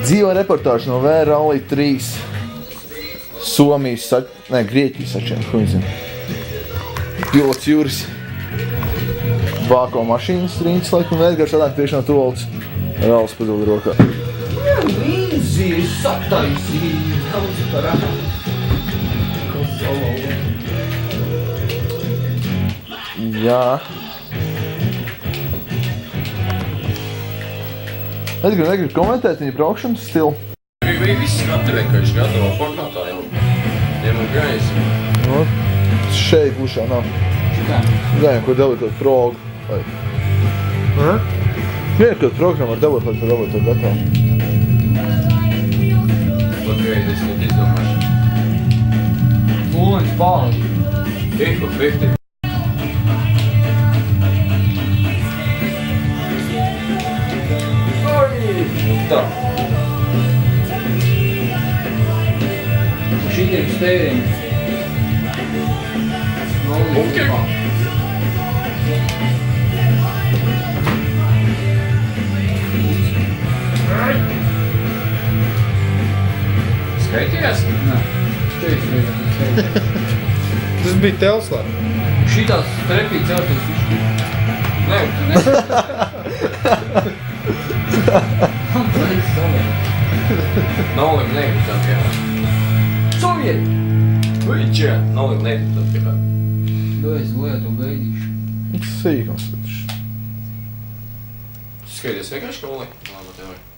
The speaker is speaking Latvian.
Dzīvo reportāža no Rally 3 Somijas, Grieķijas sačiem, ko viņi zina. Pilots Juris vāko mašīnas riņķis, laikam, Edgars Adāņš priekšā tuvalds ar alas paduli rokā. Jā, līdzi sataisīja, daudz parā. Jā. Edgars negrib komentēt viņa braukšanas stilu. Viņi visi skati vienkārši gatavo formātā jau. Ņemam gaisi. No, šeit glušā nav. Zinu, ko deletot progu. Vienu, kad programmu var deletot, tad deletot gatavu. Pagaidi, es net izdomāšu. Mūleņš pāli. Hit for 50. Tā. Šitiem stēriem. Punktiek. Skaitījās? Nē, Tas bija Telslā. šitās trepī celties višķi. Nē, tu Nolim negribam, jā. Sovieti! Viļķē! Nolim negribam, jā. Es lietu beidīšu. Sīkums. Skaities vienkārši, ka Oli? Labi, tev ir.